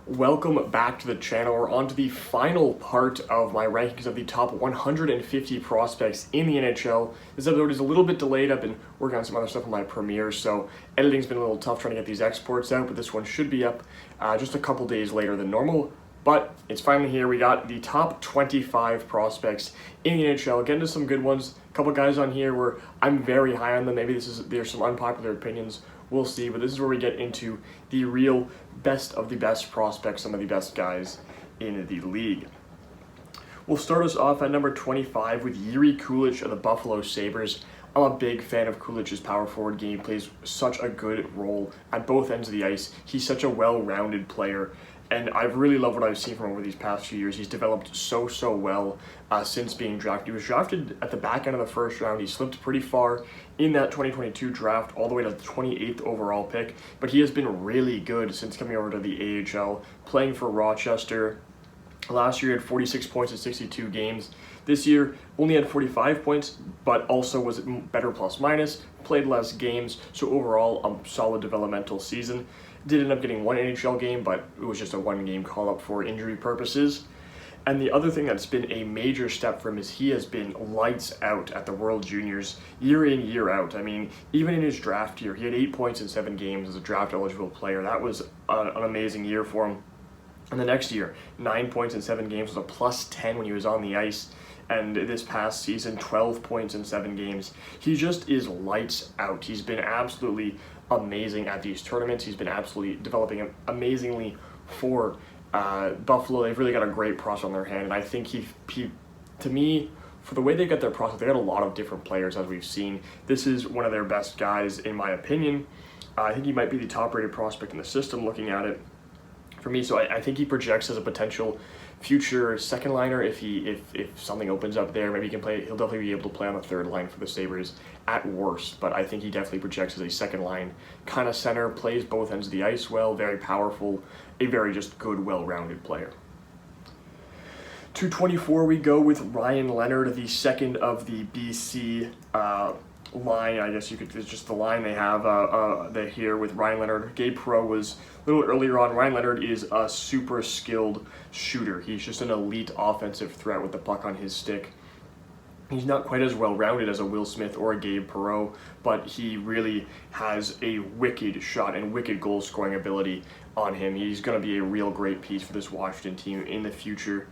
Welcome back to the channel. We're on to the final part of my rankings of the top 150 prospects in the NHL. This episode is a little bit delayed. I've been working on some other stuff on my premiere, so editing's been a little tough trying to get these exports out, but this one should be up just a couple days later than normal. But it's finally here. We got the top 25 prospects in the NHL. Getting to some good ones. A couple guys on here where I'm very high on them. Maybe there's some unpopular opinions. We'll see. But this is where we get into the real best of the best prospects, some of the best guys in the league. We'll start us off at number 25 with Kulich of the Buffalo Sabres. I'm a big fan of Kulich's power forward game. He plays such a good role at both ends of the ice. He's such a well-rounded player. And I've really loved what I've seen from him over these past few years. He's developed so well since being drafted. He was drafted at the back end of the first round. He slipped pretty far in that 2022 draft, all the way to the 28th overall pick. But he has been really good since coming over to the AHL, playing for Rochester. Last year he had 46 points in 62 games. This year only had 45 points, but also was better plus minus, played less games. So overall, a solid developmental season. Did end up getting one NHL game, but it was just a one-game call-up for injury purposes. And the other thing that's been a major step for him is he has been lights out at the World Juniors year in, year out. I mean, even in his draft year, he had 8 points in 7 games as a draft-eligible player. That was an amazing year for him. And the next year, 9 points in 7 games was a plus 10 when he was on the ice. And this past season, 12 points in 7 games. He just is lights out. He's been absolutely amazing at these tournaments. He's been absolutely developing amazingly for Buffalo. They've really got a great prospect on their hand, and I think he to me, for the way they got their prospect, they got a lot of different players as we've seen. This is one of their best guys in my opinion. I think he might be the top-rated prospect in the system looking at it for me. So I think he projects as a potential future second liner if something opens up there. Maybe he can play. He'll definitely be able to play on the third line for the Sabres at worst, but I think he definitely projects as a second line kind of center, plays both ends of the ice well, very powerful, a very just good, well-rounded player. 224 we go with Ryan Leonard, the second of the BC line. I guess it's just the line they have here with Ryan Leonard. Gabe Perreault was a little earlier on. Ryan Leonard is a super skilled shooter. He's just an elite offensive threat with the puck on his stick. He's not quite as well-rounded as a Will Smith or a Gabe Perreault, but he really has a wicked shot and wicked goal-scoring ability on him. He's going to be a real great piece for this Washington team in the future.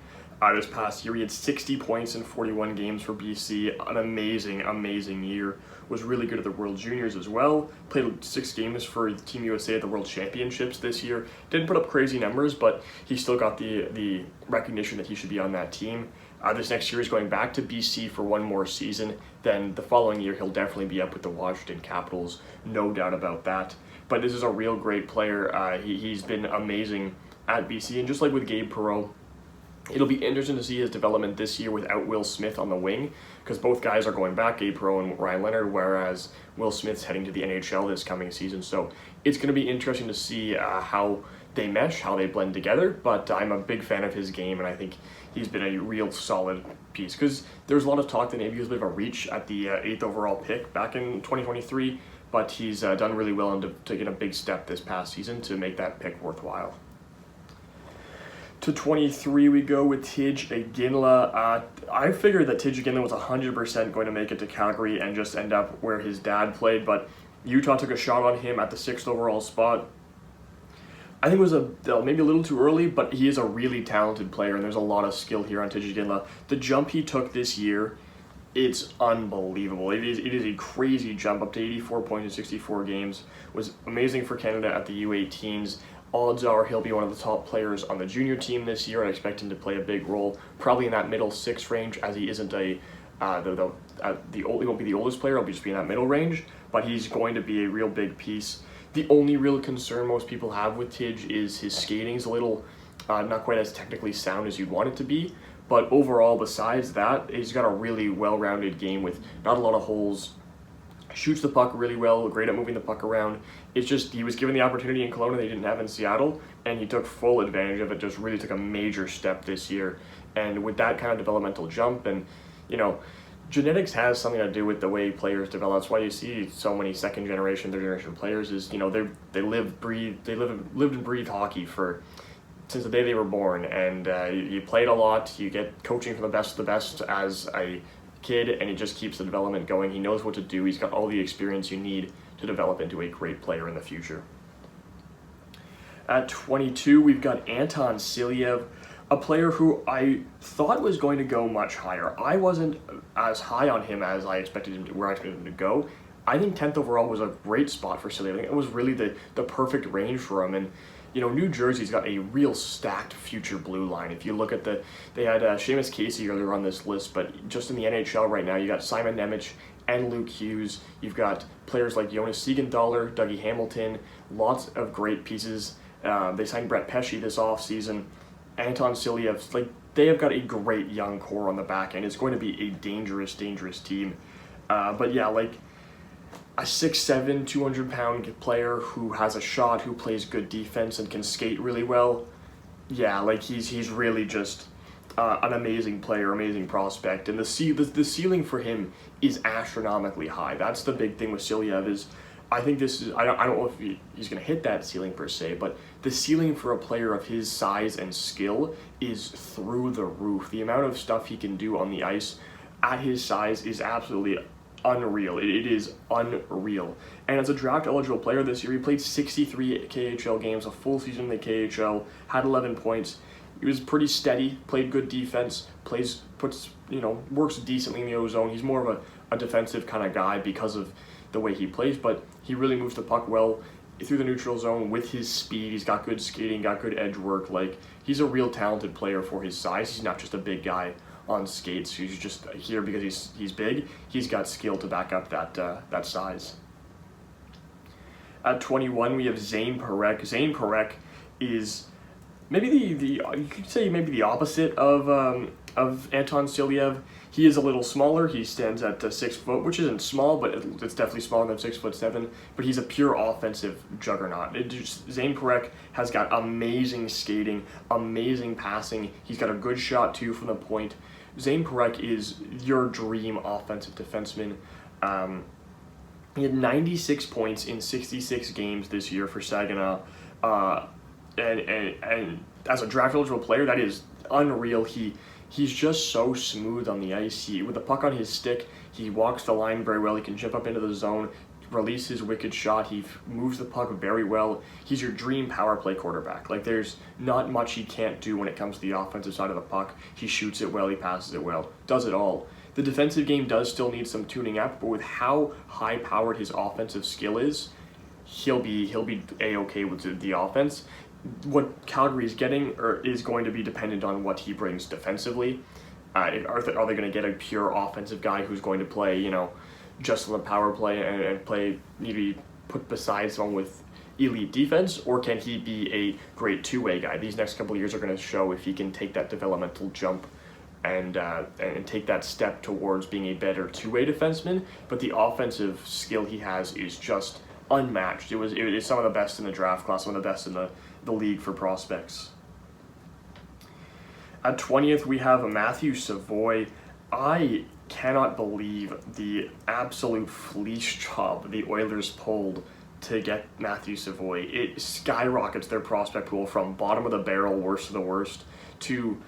This past year, he had 60 points in 41 games for BC. An amazing year. Was really good at the World Juniors as well. Played 6 games for Team USA at the World Championships this year. Didn't put up crazy numbers, but he still got the recognition that he should be on that team. This next year he's going back to BC for one more season. Then the following year he'll definitely be up with the Washington Capitals, no doubt about that. But this is a real great player. He's been amazing at BC, and just like with Gabe Perreault, it'll be interesting to see his development this year without Will Smith on the wing, because both guys are going back, Gabe Perreault and Ryan Leonard, whereas Will Smith's heading to the NHL this coming season. So it's going to be interesting to see how they mesh, how they blend together, but I'm a big fan of his game, and I think he's been a real solid piece, because there's a lot of talk that maybe he was a bit of a reach at the 8th overall pick back in 2023, but he's done really well and taken a big step this past season to make that pick worthwhile. To 23 we go with Tij Ginla. I figured that Tij Ginla was 100% going to make it to Calgary and just end up where his dad played, but Utah took a shot on him at the 6th overall spot. I think it was maybe a little too early, but he is a really talented player, and there's a lot of skill here on Tij Ginla. The jump he took this year, it's unbelievable. It is a crazy jump, up to 84 points in 64 games. Was amazing for Canada at the U18s. Odds are he'll be one of the top players on the junior team this year. I expect him to play a big role, probably in that middle 6 range, as he isn't he won't be the oldest player. He'll just be in that middle range, but he's going to be a real big piece. The only real concern most people have with Tij is his skating's a little not quite as technically sound as you'd want it to be, but overall, besides that, he's got a really well-rounded game with not a lot of holes. Shoots the puck really well, great at moving the puck around. It's just he was given the opportunity in Kelowna they didn't have in Seattle, and he took full advantage of it, just really took a major step this year. And with that kind of developmental jump, and genetics has something to do with the way players develop. That's why you see so many second generation, third generation players is, they lived and breathe hockey for since the day they were born, and you played a lot, you get coaching from the best of the best as a kid, and he just keeps the development going. He knows what to do. He's got all the experience you need to develop into a great player in the future. At 22, we've got Anton SV, a player who I thought was going to go much higher. I wasn't as high on him as I expected him to, where I expected him to go. I think 10th overall was a great spot for SV. I think it was really the perfect range for him. And New Jersey's got a real stacked future blue line. If you look at they had Seamus Casey earlier on this list, but just in the NHL right now, you got Simon Nemec and Luke Hughes. You've got players like Jonas Siegenthaler, Dougie Hamilton, lots of great pieces. They signed Brett Pesce this offseason. Anton SV, they have got a great young core on the back end. It's going to be a dangerous, dangerous team. But yeah, a 6'7", 200-pound player who has a shot, who plays good defense and can skate really well. Yeah, he's really just an amazing player, amazing prospect, and the ceiling for him is astronomically high. That's the big thing with Silyev is, I think this is, I don't know if he's going to hit that ceiling per se, but the ceiling for a player of his size and skill is through the roof. The amount of stuff he can do on the ice at his size is absolutely unreal. It is unreal. And as a draft-eligible player this year, he played 63 KHL games, a full season in the KHL, had 11 points. He was pretty steady, played good defense, works decently in the O-zone. He's more of a defensive kind of guy because of the way he plays, but he really moves the puck well through the neutral zone with his speed. He's got good skating, got good edge work. He's a real talented player for his size. He's not just a big guy on skates who's just here because he's big. He's got skill to back up that size. At 21, we have Zan Perek. Zan Perek is maybe you could say maybe the opposite of Anton SV. He is a little smaller. He stands at 6 foot, which isn't small, but it's definitely smaller than 6'7". But he's a pure offensive juggernaut. Zan Perek has got amazing skating, amazing passing. He's got a good shot too from the point. Zan Perek is your dream offensive defenseman. He had 96 points in 66 games this year for Saginaw, and as a draft-eligible player, that is unreal. He's just so smooth on the ice. With the puck on his stick, he walks the line very well. He can jump up into the zone, release his wicked shot. He moves the puck very well. He's your dream power play quarterback. There's not much he can't do when it comes to the offensive side of the puck. He shoots it well, he passes it well, does it all. The defensive game does still need some tuning up, but with how high-powered his offensive skill is, he'll be A-okay with the offense. What Calgary is getting is going to be dependent on what he brings defensively. Are they going to get a pure offensive guy who's going to play, just on the power play and play, maybe put beside someone with elite defense, or can he be a great two-way guy? These next couple of years are going to show if he can take that developmental jump and take that step towards being a better two-way defenseman. But the offensive skill he has is just unmatched. It is some of the best in the draft class, some of the best in the league for prospects. At 20th, we have Matthew Savoy. I cannot believe the absolute fleece job the Oilers pulled to get Matthew Savoy. It skyrockets their prospect pool from bottom of the barrel, worst of the worst, to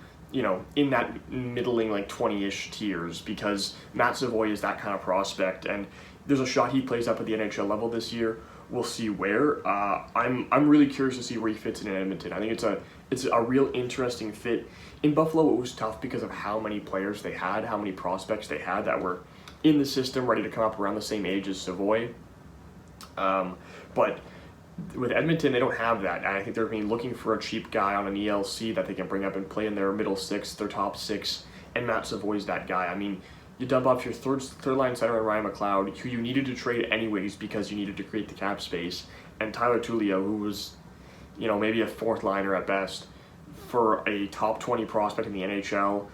in that middling 20-ish tiers, because Matt Savoy is that kind of prospect, and there's a shot he plays up at the NHL level this year. We'll see where. I'm really curious to see where he fits in Edmonton. I think it's a real interesting fit. In Buffalo, it was tough because of how many players they had, how many prospects they had that were in the system, ready to come up around the same age as Savoy. But with Edmonton, they don't have that. And I think they're looking for a cheap guy on an ELC that they can bring up and play in their middle six, their top six, and Matt Savoy's that guy. I mean, you dump off your third line center in Ryan McLeod, who you needed to trade anyways because you needed to create the cap space, and Tyler Tullio, who was, maybe a fourth liner at best, for a top 20 prospect in the NHL.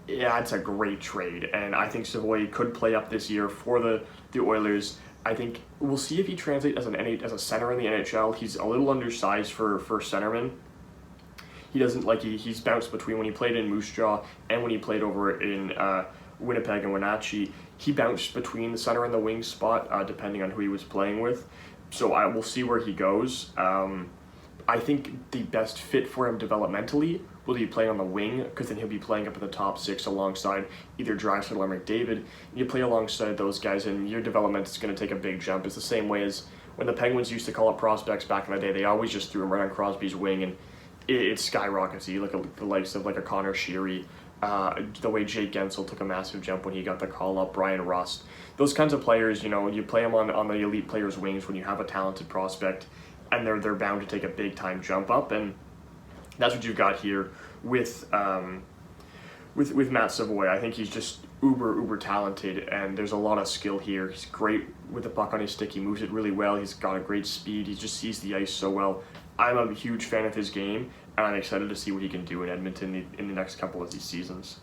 Yeah, it's a great trade, and I think Savoy could play up this year for the Oilers. I think we'll see if he translates as a center in the NHL. He's a little undersized for centerman. He doesn't he's bounced between when he played in Moose Jaw and when he played over in Winnipeg and Wenatchee. He bounced between the center and the wing spot depending on who he was playing with. So I will see where he goes. But I think the best fit for him developmentally will be playing on the wing, because then he'll be playing up in the top six alongside either Draisaitl or McDavid. You play alongside those guys, and your development is going to take a big jump. It's the same way as when the Penguins used to call up prospects back in the day. They always just threw him right on Crosby's wing, and it skyrockets. You look at the likes of like a Connor Sheary, the way Jake Gensel took a massive jump when he got the call up, Brian Rust. Those kinds of players, you play them on the elite players' wings when you have a talented prospect, and they're bound to take a big time jump up, and that's what you've got here with Matt Savoy. I think he's just uber talented, and there's a lot of skill here. He's great with the puck on his stick. He moves it really well. He's got a great speed. He just sees the ice so well. I'm a huge fan of his game, and I'm excited to see what he can do in Edmonton in the next couple of these seasons.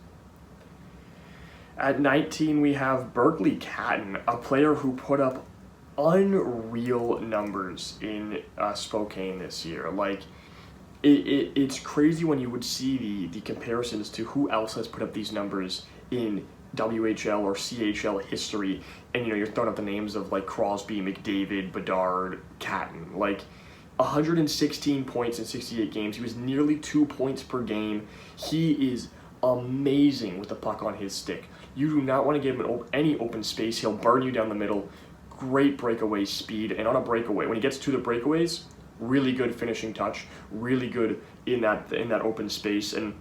At 19, we have Berkeley Katton, a player who put up unreal numbers in Spokane this year. Like, it's crazy when you would see the comparisons to who else has put up these numbers in WHL or CHL history, and you're throwing out the names of like Crosby, McDavid, Bedard, Katton. Like, 116 points in 68 games. He was nearly 2 points per game. He is amazing with the puck on his stick. You do not want to give him any open space. He'll burn you down the middle. Great breakaway speed, and on a breakaway, when he gets to the breakaways, really good finishing touch, really good in that open space, and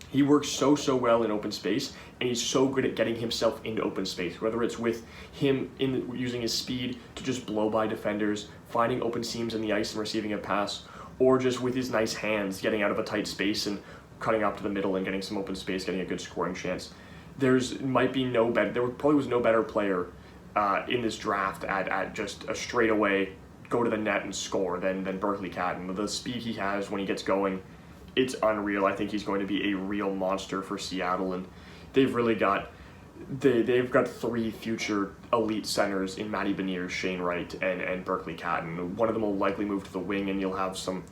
he works so well in open space, and he's so good at getting himself into open space, whether it's with him using his speed to just blow by defenders, finding open seams in the ice and receiving a pass, or just with his nice hands getting out of a tight space and cutting up to the middle and getting some open space, getting a good scoring chance. There probably was no better player in this draft at just a straightaway go to the net and score than Berkeley Katton. The speed he has when he gets going, it's unreal. I think he's going to be a real monster for Seattle, and they've got three future elite centers in Matty Beniers, Shane Wright, and Berkeley Katton. One of them will likely move to the wing, and you'll have some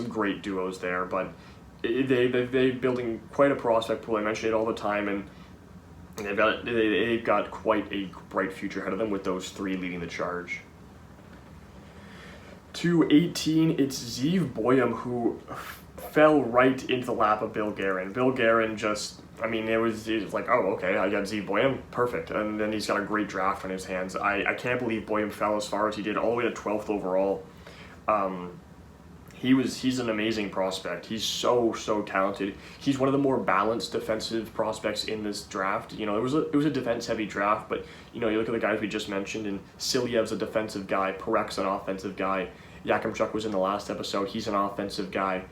great duos there. But they're building quite a prospect pool. I mention it all the time, and they've got quite a bright future ahead of them with those three leading the charge. To 18, it's Zack Boam, who fell right into the lap of Bill Guerin. Bill Guerin it was like, oh, okay, I got Zack Boam, perfect. And then he's got a great draft on his hands. I can't believe Boam fell as far as he did, all the way to 12th overall. He's an amazing prospect. He's so talented. He's one of the more balanced defensive prospects in this draft. It was a defense-heavy draft, but you look at the guys we just mentioned, and Silyev's a defensive guy, Parek's an offensive guy, Yakimchuk was in the last episode, he's an offensive guy.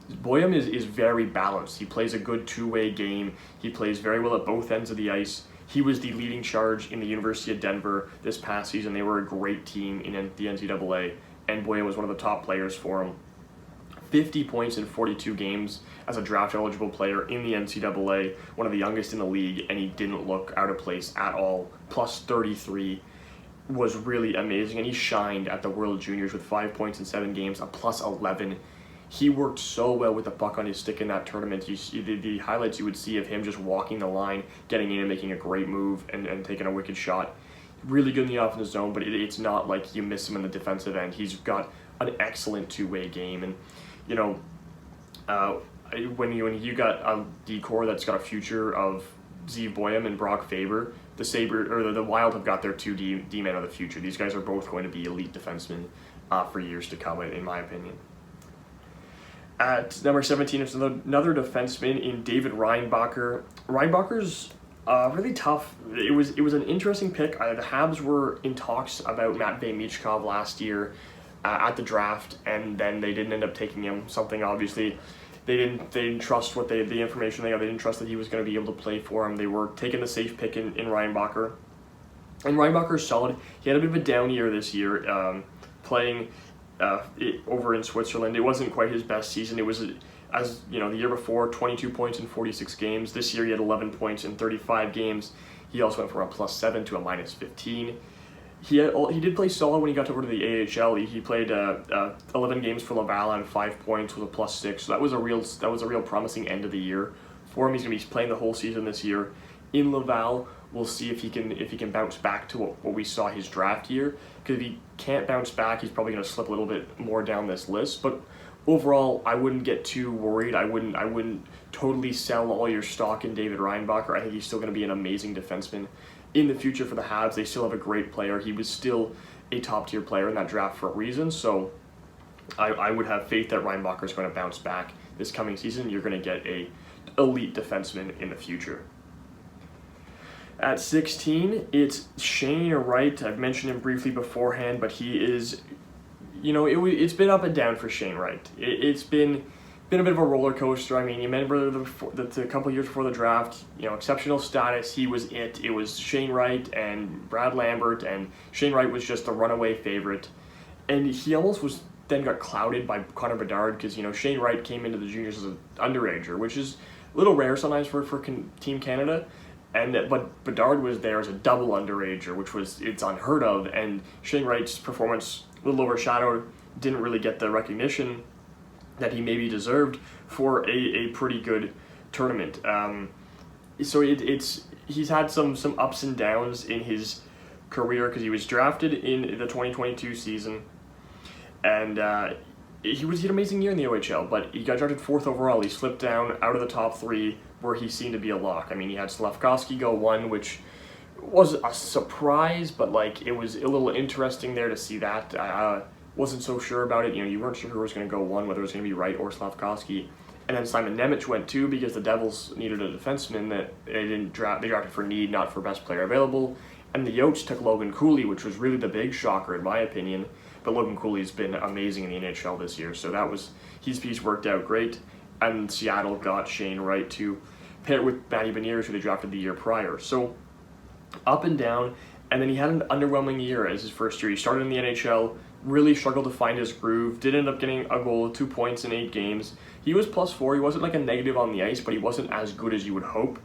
Boam is very balanced. He plays a good two-way game. He plays very well at both ends of the ice. He was the leading charge in the University of Denver this past season. They were a great team in the NCAA, and Boam was one of the top players for him. 50 points in 42 games as a draft-eligible player in the NCAA, one of the youngest in the league, and he didn't look out of place at all. Plus 33 was really amazing, and he shined at the World Juniors with 5 points in 7 games, a plus 11. He worked so well with the puck on his stick in that tournament. The highlights you would see of him just walking the line, getting in and making a great move and taking a wicked shot. Really good in the offensive zone, but it's not like you miss him in the defensive end. He's got an excellent two-way game, and when you got a D-core that's got a future of Zack Boam and Brock Faber, the Wild have got their two D-men of the future. These guys are both going to be elite defensemen for years to come, in my opinion. At number 17, it's another defenseman in David Reinbacher. Reinbacher's really tough. It was an interesting pick. The Habs were in talks about Matvei Michkov last year at the draft, and then they didn't end up taking him. Something obviously they didn't trust the information they got. They didn't trust that he was going to be able to play for them. They were taking the safe pick in Reinbacher, and Reinbacher's solid. He had a bit of a down year this year, playing over in Switzerland. It wasn't quite his best season. It was, the year before, 22 points in 46 games. This year he had 11 points in 35 games. He also went from a +7 to a -15. He did play solid when he got over to the AHL. He played 11 games for Laval and 5 points with a +6. So that was a real promising end of the year for him. He's going to be playing the whole season this year, in Laval. We'll see if he can bounce back to what we saw his draft year. Because if he can't bounce back, he's probably going to slip a little bit more down this list. But overall, I wouldn't get too worried. I wouldn't totally sell all your stock in David Reinbacher. I think he's still going to be an amazing defenseman in the future for the Habs. They still have a great player. He was still a top-tier player in that draft for a reason. So I would have faith that Reinbacher is going to bounce back this coming season. You're going to get a elite defenseman in the future. At 16, it's Shane Wright. I've mentioned him briefly beforehand, but he is, it's been up and down for Shane Wright. It's been a bit of a roller coaster. I mean, you remember the couple of years before the draft, exceptional status. He was it. It was Shane Wright and Brad Lambert, and Shane Wright was just the runaway favorite. And he almost then got clouded by Connor Bedard because, Shane Wright came into the juniors as an underager, which is a little rare sometimes for Team Canada. But Bedard was there as a double underager, it's unheard of, and Shane Wright's performance a little overshadowed, didn't really get the recognition that he maybe deserved for a pretty good tournament. So he's had some ups and downs in his career because he was drafted in the 2022 season, and he had an amazing year in the OHL, but he got drafted 4th overall. He slipped down out of the top 3 where he seemed to be a lock. I mean, he had Slafkovsky go 1, which was a surprise, but it was a little interesting there to see that. I wasn't so sure about it. You weren't sure who was going to go 1, whether it was going to be Wright or Slafkovsky. And then Simon Nemec went 2 because the Devils needed a defenseman that they didn't draft. They drafted for need, not for best player available. And the Yotes took Logan Cooley, which was really the big shocker in my opinion. But Logan Cooley's been amazing in the NHL this year, so his piece worked out great. And Seattle got Shane Wright to pair with Matty Beniers, who they drafted the year prior. So up and down, and then he had an underwhelming year as his first year. He started in the NHL, really struggled to find his groove, did end up getting a goal, 2 points in 8 games. He was +4, he wasn't a negative on the ice, but he wasn't as good as you would hope.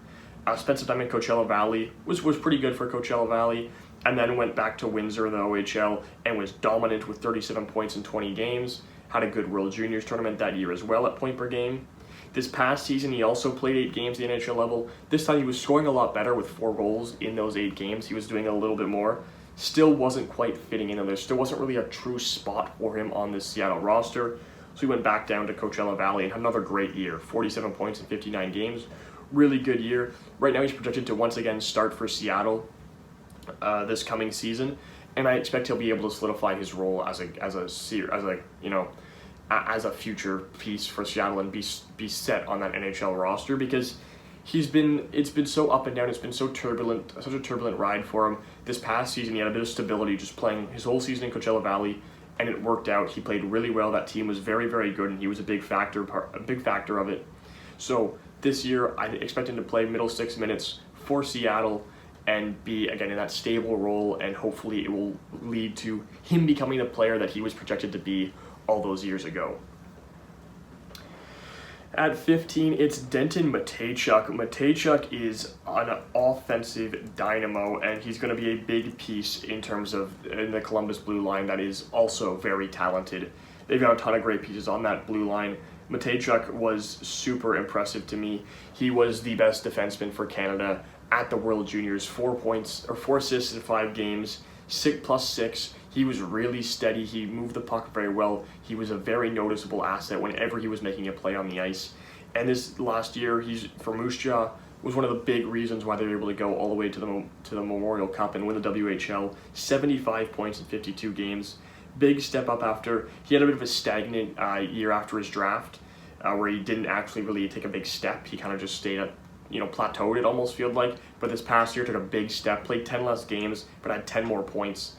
Spent some time in Coachella Valley, was pretty good for Coachella Valley, and then went back to Windsor in the OHL and was dominant with 37 points in 20 games. Had a good World Juniors tournament that year as well at point per game. This past season, he also played 8 games at the NHL level. This time, he was scoring a lot better with 4 goals in those 8 games. He was doing a little bit more. Still wasn't quite fitting in. There still wasn't really a true spot for him on this Seattle roster. So he went back down to Coachella Valley and had another great year. 47 points in 59 games. Really good year. Right now, he's projected to once again start for Seattle this coming season, and I expect he'll be able to solidify his role as a future piece for Seattle and be set on that NHL roster, because it's been so up and down. It's been so turbulent, such a turbulent ride for him. This past season, he had a bit of stability, just playing his whole season in Coachella Valley, and it worked out. He played really well. That team was very, very good, and he was a big factor of it. So this year, I expect him to play middle 6 minutes for Seattle and be, again, in that stable role, and hopefully it will lead to him becoming the player that he was projected to be all those years ago. At 15, it's Denton Mateychuk. Mateychuk is an offensive dynamo, and he's going to be a big piece in the Columbus blue line that is also very talented. They've got a ton of great pieces on that blue line. Mateychuk was super impressive to me. He was the best defenseman for Canada at the World Juniors. 4 assists in 5 games, 6+6. He was really steady. He moved the puck very well. He was a very noticeable asset whenever he was making a play on the ice. And this last year, for Moose Jaw, was one of the big reasons why they were able to go all the way to the Memorial Cup and win the WHL. 75 points in 52 games. Big step up after he had a bit of a stagnant year after his draft, where he didn't actually really take a big step. He kind of just stayed at, plateaued, it almost felt like. But this past year took a big step, played 10 less games, but had 10 more points,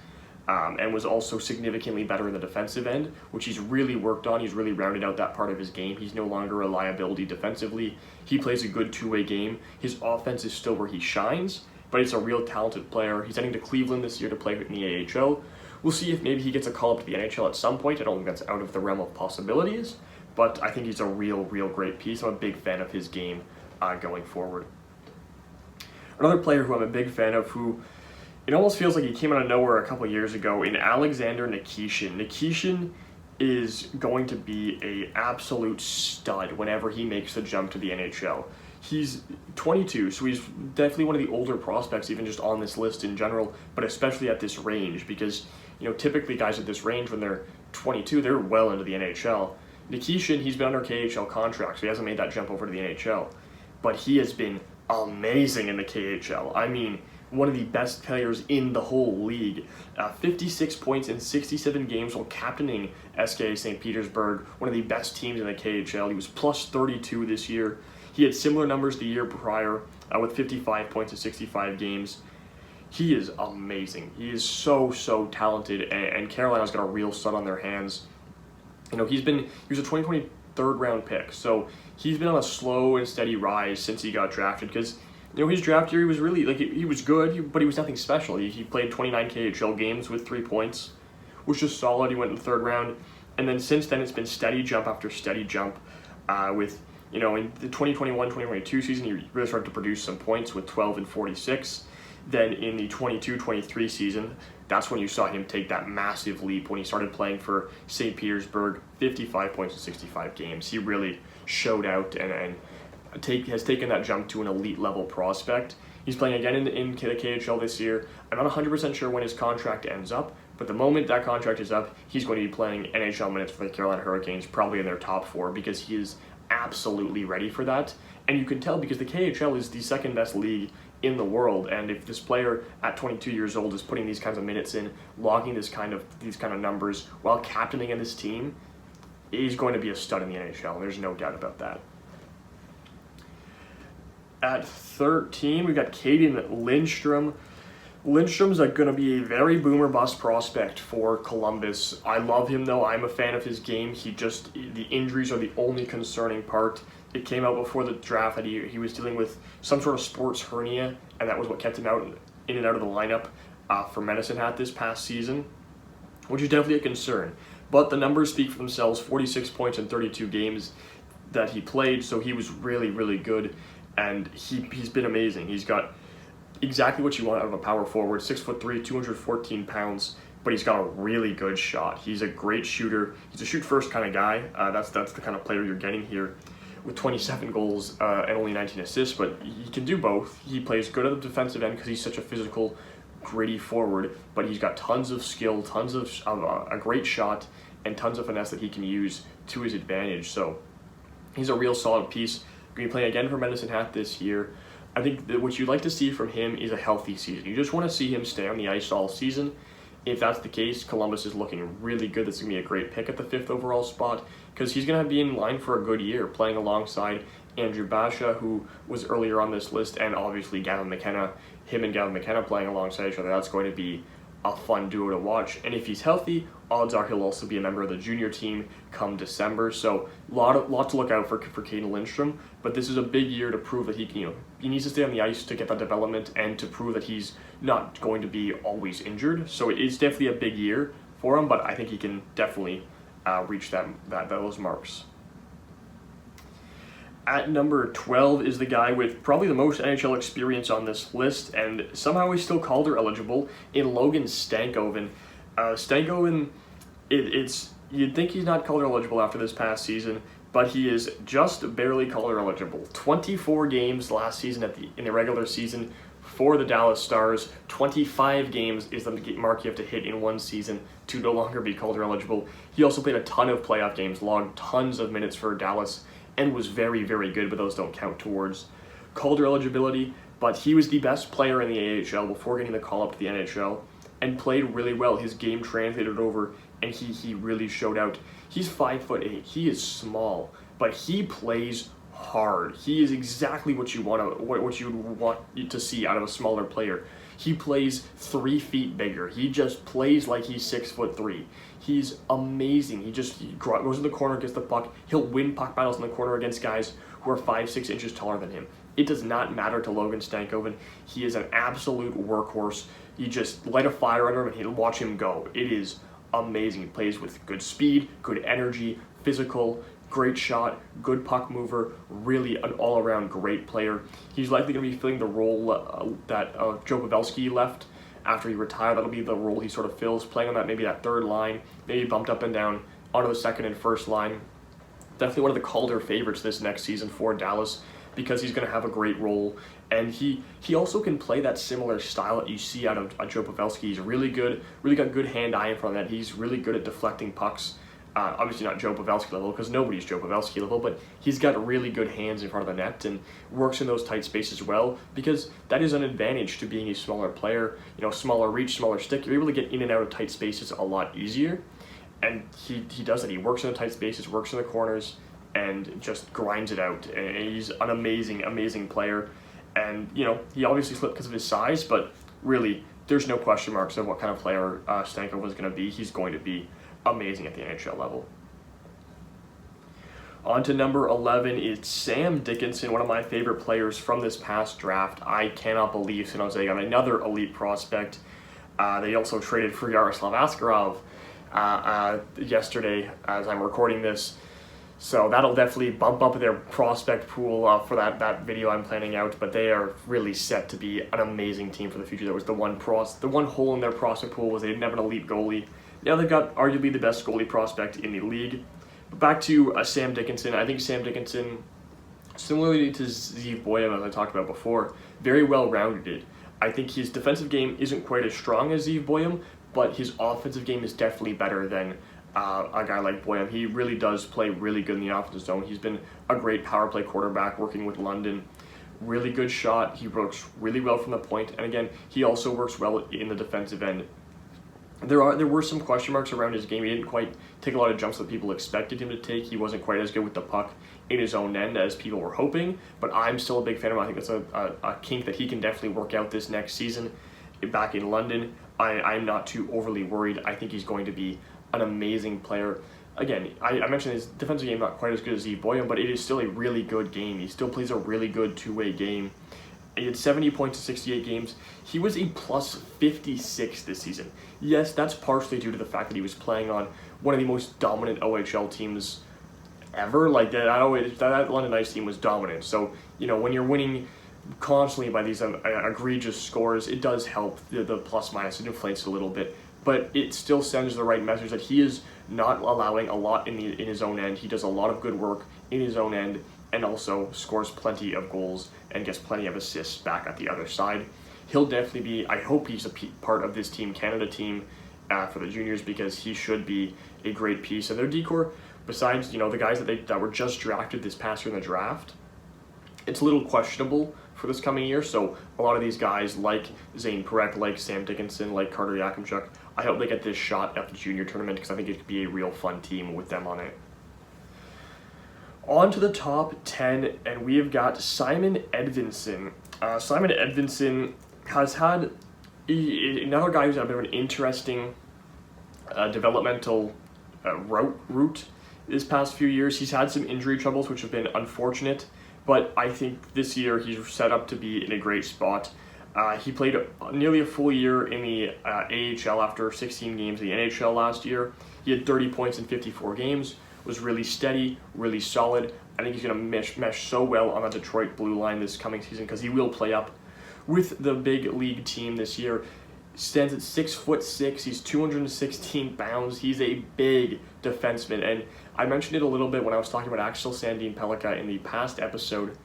and was also significantly better in the defensive end, which he's really worked on. He's really rounded out that part of his game. He's no longer a liability defensively. He plays a good two-way game. His offense is still where he shines, but he's a real talented player. He's heading to Cleveland this year to play in the AHL. We'll see if maybe he gets a call up to the NHL at some point. I don't think that's out of the realm of possibilities, but I think he's a real great piece. I'm a big fan of his game going forward. Another player who I'm a big fan of, who it almost feels like he came out of nowhere a couple years ago, in Alexander Nikishin. Nikishin is going to be an absolute stud whenever he makes the jump to the NHL. He's 22, so he's definitely one of the older prospects, even just on this list in general, but especially at this range, because typically guys at this range, when they're 22, they're well into the NHL. Nikishin, he's been under KHL contract, so he hasn't made that jump over to the NHL, but he has been amazing in the KHL. I mean, one of the best players in the whole league. 56 points in 67 games while captaining SKA St. Petersburg, one of the best teams in the KHL. He was plus 32 this year. He had similar numbers the year prior with 55 points in 65 games. He is amazing. He is so talented, and Carolina's got a real stud on their hands. He was a 2020 third round pick, so he's been on a slow and steady rise since he got drafted, because his draft year, he was really, he was good, but he was nothing special. He played 29 KHL games with 3 points, which is solid. He went in the third round, and then since then it's been steady jump after steady jump. With in the 2021-2022 season, he really started to produce some points with 12 and 46. Then in the 22-23 season, that's when you saw him take that massive leap when he started playing for St. Petersburg, 55 points in 65 games. He really showed out and has taken that jump to an elite level prospect. He's playing again in the KHL this year. I'm not 100% sure when his contract ends up, but the moment that contract is up, he's going to be playing NHL minutes for the Carolina Hurricanes, probably in their top 4, because he is absolutely ready for that. And you can tell because the KHL is the second best league in the world, and if this player at 22 years old is putting these kinds of minutes in, logging these kind of numbers while captaining in this team, he's going to be a stud in the NHL. There's no doubt about that. At 13, we've got Kaden Lindstrom. Lindstrom's going to be a very boomer bust prospect for Columbus. I love him though. I'm a fan of his game. The injuries are the only concerning part. It came out before the draft that he was dealing with some sort of sports hernia, and that was what kept him in and out of the lineup for Medicine Hat this past season, which is definitely a concern. But the numbers speak for themselves. 46 points in 32 games that he played, so he was really good, and he's been amazing. He's got exactly what you want out of a power forward, 6'3", 214 pounds, but he's got a really good shot. He's a great shooter. He's a shoot-first kind of guy. That's the kind of player you're getting here, with 27 goals and only 19 assists, but he can do both. He plays good at the defensive end because he's such a physical, gritty forward, but he's got tons of skill, tons of a great shot, and tons of finesse that he can use to his advantage. So he's a real solid piece. Going to be playing again for Medicine Hat this year. I think that what you'd like to see from him is a healthy season. You just want to see him stay on the ice all season. If that's the case, Columbus is looking really good. That's going to be a great pick at the 5th overall spot, because he's going to be in line for a good year, playing alongside Andrew Bacher, who was earlier on this list, and obviously Gavin McKenna. Him and Gavin McKenna playing alongside each other, that's going to be a fun duo to watch. And if he's healthy, odds are he'll also be a member of the junior team come December. So lot to look out for Kaden Lindstrom. But this is a big year to prove that he needs to stay on the ice to get that development and to prove that he's not going to be always injured. So it's definitely a big year for him, but I think he can definitely reach those marks. At number 12 is the guy with probably the most NHL experience on this list, and somehow he's still Calder eligible, in Logan Stankoven. Stankoven, you'd think he's not Calder eligible after this past season, but he is just barely Calder eligible. 24 games last season in the regular season for the Dallas Stars. 25 games is the mark you have to hit in one season to no longer be Calder eligible. He also played a ton of playoff games, logged tons of minutes for Dallas, and was very good, but those don't count towards Calder eligibility. But he was the best player in the AHL before getting the call up to the NHL, and played really well. His game translated over, and he really showed out. He's 5'8". He is small, but he plays hard. He is exactly what you would want to see out of a smaller player. He plays 3 feet bigger. He just plays like he's 6'3". He's amazing. He goes in the corner, gets the puck. He'll win puck battles in the corner against guys who are 5'6" inches taller than him. It does not matter to Logan Stankoven. He is an absolute workhorse. You just light a fire under him and watch him go. It is amazing. He plays with good speed, good energy, physical, great shot, good puck mover, really an all-around great player. He's likely going to be filling the role that Joe Pavelski left after he retired. That'll be the role he sort of fills, playing on maybe that third line, maybe bumped up and down onto the second and first line. Definitely one of the Calder favorites this next season for Dallas, because he's going to have a great role. And he also can play that similar style that you see out of Joe Pavelski. He's really got good hand-eye in front of that. He's really good at deflecting pucks. Obviously not Joe Pavelski level, because nobody's Joe Pavelski level, but he's got really good hands in front of the net and works in those tight spaces well, because that is an advantage to being a smaller player. Smaller reach, smaller stick. You're able to get in and out of tight spaces a lot easier, and he does it. He works in the tight spaces, works in the corners, and just grinds it out. And he's an amazing player. And, he obviously slipped because of his size, but really, there's no question marks of what kind of player Stamkos was going to be. He's going to be amazing at the NHL level. On to number 11 is Sam Dickinson, one of my favorite players from this past draft. I cannot believe San Jose got another elite prospect. They also traded for Yaroslav Askarov yesterday as I'm recording this. So that'll definitely bump up their prospect pool for that video I'm planning out, but they are really set to be an amazing team for the future. That was the one hole in their prospect pool was they didn't have an elite goalie. Now they've got arguably the best goalie prospect in the league. But back to Sam Dickinson. I think Sam Dickinson, similarly to Zack Boam, as I talked about before, very well-rounded. I think his defensive game isn't quite as strong as Zack Boam, but his offensive game is definitely better than a guy like Boam. He really does play really good in the offensive zone. He's been a great power play quarterback working with London. Really good shot. He works really well from the point. And again, he also works well in the defensive end. There were some question marks around his game. He didn't quite take a lot of jumps that people expected him to take. He wasn't quite as good with the puck in his own end as people were hoping, but I'm still a big fan of him. I think that's a kink that he can definitely work out this next season back in London. I'm not too overly worried. I think he's going to be an amazing player. Again, I mentioned his defensive game not quite as good as Zack Boam, but it is still a really good game. He still plays a really good two-way game. He had 70 points in 68 games. He was a plus 56 this season. Yes, that's partially due to the fact that he was playing on one of the most dominant OHL teams ever. Like that London Knights team was dominant. So, when you're winning constantly by these egregious scores, it does help the plus minus. It inflates a little bit. But it still sends the right message that he is not allowing a lot in his own end. He does a lot of good work in his own end and also scores plenty of goals and gets plenty of assists back at the other side. He'll definitely be, I hope he's a part of this Team Canada team for the juniors, because he should be a great piece. And their decor, besides, the guys that were just drafted this past year in the draft, it's a little questionable for this coming year. So a lot of these guys like Zan Perek, like Sam Dickinson, like Carter Yakimchuk, I hope they get this shot at the junior tournament, because I think it could be a real fun team with them on it. On to the top 10, and we have got Simon Edinson. Simon Edinson has had another guy who's had a bit of an interesting developmental route this past few years. He's had some injury troubles, which have been unfortunate, but I think this year he's set up to be in a great spot. He played nearly a full year in the AHL after 16 games in the NHL last year. He had 30 points in 54 games, was really steady, really solid. I think he's going to mesh so well on the Detroit blue line this coming season, because he will play up with the big league team this year. Stands at 6'6". He's 216 pounds. He's a big defenseman, and I mentioned it a little bit when I was talking about Axel Sandin Pellikka in the past episode.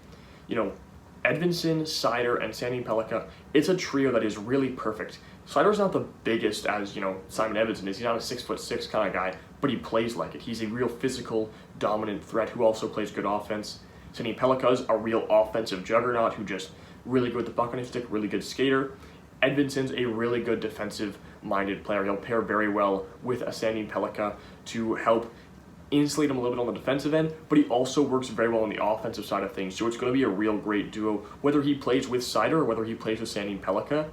Edinson, Seider, and Sandin Pellikka, it's a trio that is really perfect. Seider's not the biggest as, Simon Edinson is. He's not a 6'6" kind of guy, but he plays like it. He's a real physical, dominant threat who also plays good offense. Sandin Pellikka's a real offensive juggernaut who just really good with the puck on his stick, really good skater. Edvinson's a really good defensive-minded player. He'll pair very well with a Sandin Pellikka to help insulate him a little bit on the defensive end, but he also works very well on the offensive side of things. So it's going to be a real great duo, whether he plays with Seider or whether he plays with Sandin Pellikka.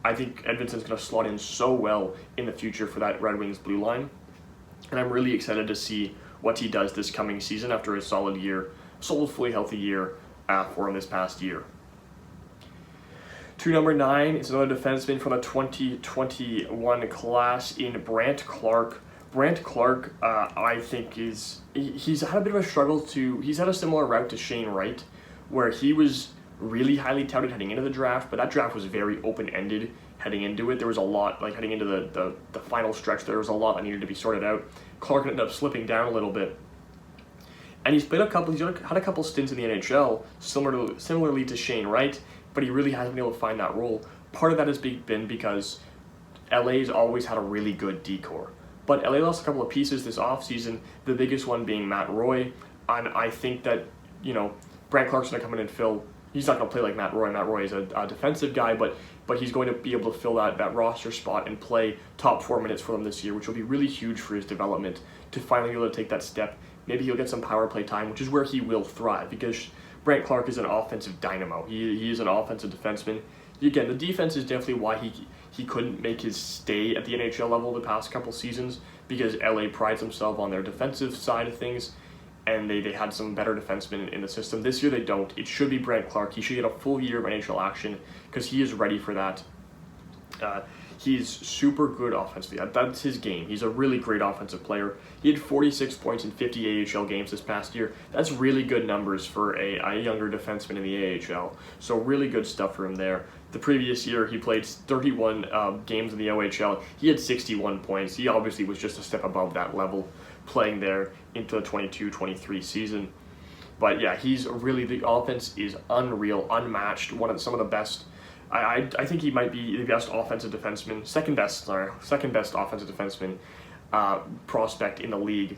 I think Edvinson's going to slot in so well in the future for that Red Wings blue line, and I'm really excited to see what he does this coming season after a solid, fully healthy year for him this past year. To number 9 is another defenseman from the 2021 class in Brent Clark. Brent Clark, I think, he's had a bit of a struggle he's had a similar route to Shane Wright, where he was really highly touted heading into the draft, but that draft was very open-ended heading into it. There was a lot, heading into the final stretch, there was a lot that needed to be sorted out. Clark ended up slipping down a little bit. And he's had a couple stints in the NHL, similarly to Shane Wright, but he really hasn't been able to find that role. Part of that has been because LA's always had a really good decor. But LA lost a couple of pieces this offseason, the biggest one being Matt Roy. And I think that, Brent Clark's going to come in and fill. He's not going to play like Matt Roy. Matt Roy is a defensive guy, but he's going to be able to fill that roster spot and play top 4 minutes for them this year, which will be really huge for his development to finally be able to take that step. Maybe he'll get some power play time, which is where he will thrive, because Brent Clark is an offensive dynamo. He is an offensive defenseman. Again, the defense is definitely why he couldn't make his stay at the NHL level the past couple seasons, because LA prides themselves on their defensive side of things, and they had some better defensemen in the system. This year they don't. It should be Brent Clark. He should get a full year of NHL action because he is ready for that. He's super good offensively. That's his game. He's a really great offensive player. He had 46 points in 50 AHL games this past year. That's really good numbers for a younger defenseman in the AHL. So really good stuff for him there. The previous year, he played 31 games in the OHL. He had 61 points. He obviously was just a step above that level playing there into the 22-23 season. But yeah, the offense is unreal, unmatched, some of the best. I think he might be the best offensive defenseman, second best offensive defenseman prospect in the league.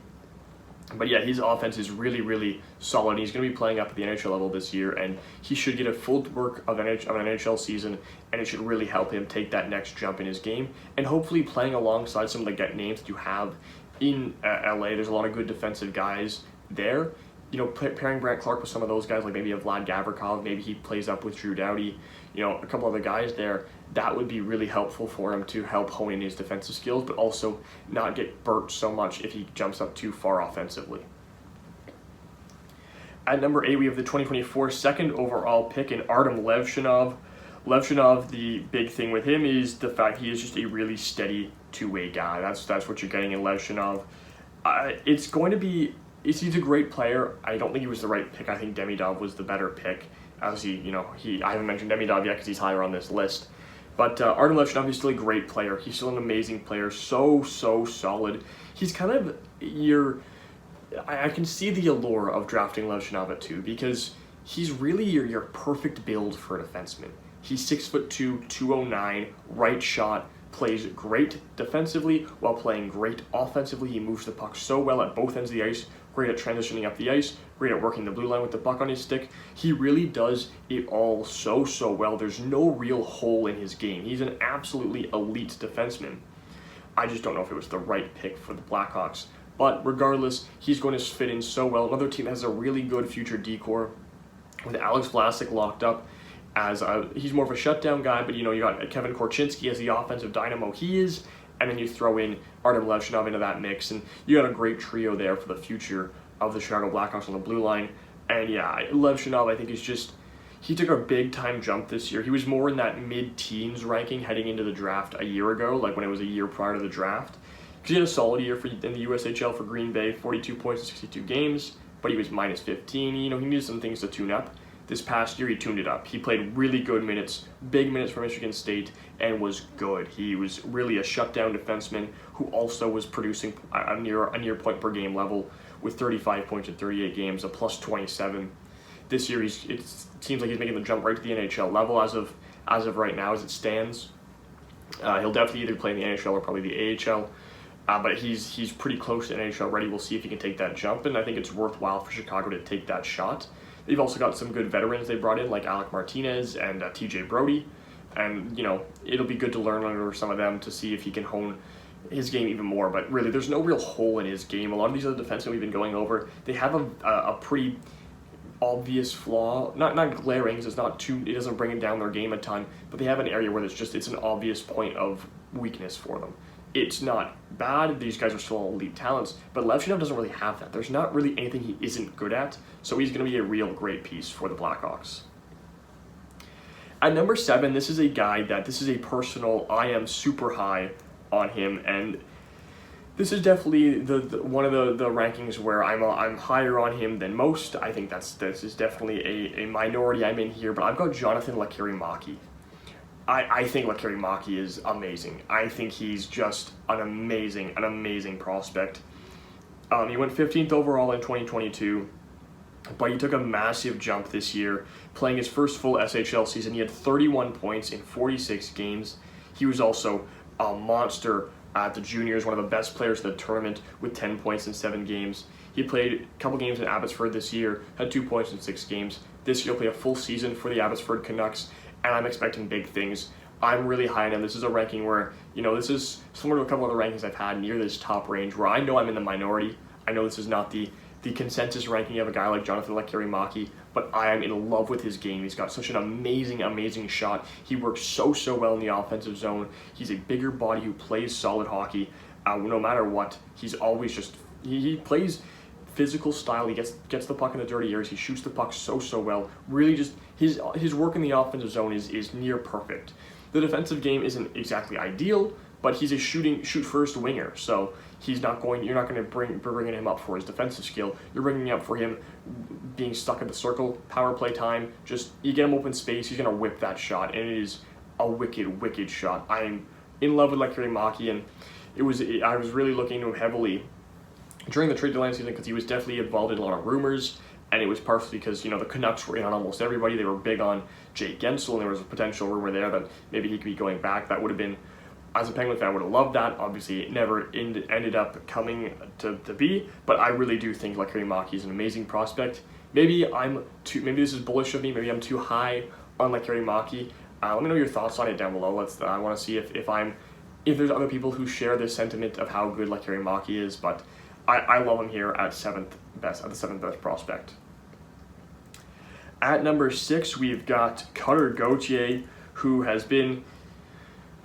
But yeah, his offense is really, really solid. He's going to be playing up at the NHL level this year, and he should get a full work of an NHL season, and it should really help him take that next jump in his game, and hopefully playing alongside some of the names that you have in LA. There's a lot of good defensive guys there. Pairing Brent Clark with some of those guys, like maybe a Vlad Gavrikov, maybe he plays up with Drew Doughty, a couple other guys there, that would be really helpful for him to help hone in his defensive skills, but also not get burnt so much if he jumps up too far offensively. At number 8, we have the 2024 second overall pick in Artem Levshunov. Levshunov, the big thing with him is the fact he is just a really steady two-way guy. That's what you're getting in Levshunov. He's a great player. I don't think he was the right pick. I think Demidov was the better pick. As I haven't mentioned Demidov yet because he's higher on this list. But Artem Levshunov is still a great player. He's still an amazing player. So solid. He's kind of I can see the allure of drafting Levshunov at 2 because he's really your perfect build for a defenseman. He's 6'2", 209, right shot, plays great defensively while playing great offensively. He moves the puck so well at both ends of the ice, great at transitioning up the ice, great at working the blue line with the puck on his stick. He really does it all so well. There's no real hole in his game. He's an absolutely elite defenseman. I just don't know if it was the right pick for the Blackhawks. But regardless, he's going to fit in so well. Another team that has a really good future decor with Alex Vlasic locked up as he's more of a shutdown guy, but you got Kevin Korchinski as the offensive dynamo he is, and then you throw in Artem Levshunov into that mix, and you got a great trio there for the future of the Chicago Blackhawks on the blue line. And yeah, Levshunov, I think, he took a big time jump this year. He was more in that mid-teens ranking heading into the draft a year ago, like when it was a year prior to the draft. Because he had a solid year in the USHL for Green Bay, 42 points in 62 games, but he was minus 15. He needed some things to tune up. This past year, he tuned it up. He played really good minutes, big minutes for Michigan State, and was good. He was really a shutdown defenseman who also was producing a near point per game level with 35 points in 38 games, a plus 27. This year, it seems like he's making the jump right to the NHL level as of right now, as it stands. He'll definitely either play in the NHL or probably the AHL. But he's pretty close to NHL ready. We'll see if he can take that jump, and I think it's worthwhile for Chicago to take that shot. They've also got some good veterans they brought in, like Alec Martinez and TJ Brody, and it'll be good to learn under some of them to see if he can hone his game even more. But really, there's no real hole in his game. A lot of these other defensemen we've been going over, they have a pretty obvious flaw, not glaring, because it doesn't bring it down their game a ton, but they have an area where it's an obvious point of weakness for them. It's not bad. These guys are still elite talents, but Levshunov doesn't really have that. There's not really anything he isn't good at, so he's going to be a real great piece for the Blackhawks. At number 7, this is a guy this is a personal, I am super high on him, and this is definitely the one of the rankings where I'm higher on him than most. I think this is definitely a minority I'm in here, but I've got Jonathan Lekkerimäki. I think Lekkerimäki is amazing. I think he's just an amazing prospect. He went 15th overall in 2022, but he took a massive jump this year, playing his first full SHL season. He had 31 points in 46 games. He was also a monster at the juniors, one of the best players in the tournament with 10 points in 7 games. He played a couple games in Abbotsford this year, had 2 points in 6 games. This year he'll play a full season for the Abbotsford Canucks, and I'm expecting big things. I'm really high on him. This is a ranking where, this is similar to a couple other rankings I've had near this top range, where I know I'm in the minority. I know this is not the consensus ranking of a guy like Jonathan Lekkerimäki, but I am in love with his game. He's got such an amazing shot. He works so well in the offensive zone. He's a bigger body who plays solid hockey. No matter what, he's always just, he plays physical style. He gets the puck in the dirty areas. He shoots the puck so well. Really just, his work in the offensive zone is near perfect. The defensive game isn't exactly ideal, but he's a shoot first winger, so you're not going to bringing him up for his defensive skill. You're bringing him up for him being stuck in the circle, power play time. Just you get him open space, he's gonna whip that shot, and it is a wicked shot. I'm in love with Lekkerimäki, and I was really looking into him heavily during the trade deadline season because he was definitely involved in a lot of rumors. And it was partially because, the Canucks were in on almost everybody. They were big on Jake Guentzel, and there was a potential rumor there that maybe he could be going back. That would have been, as a Penguin fan, I would have loved that. Obviously, it never ended up coming to be, but I really do think Lekkerimäki is an amazing prospect. Maybe this is bullish of me. Maybe I'm too high on Lekkerimäki. Let me know your thoughts on it down below. I want to see if there's other people who share this sentiment of how good Lekkerimäki is, but I love him here at the seventh best prospect. At number 6, we've got Cutter Gauthier, who has been,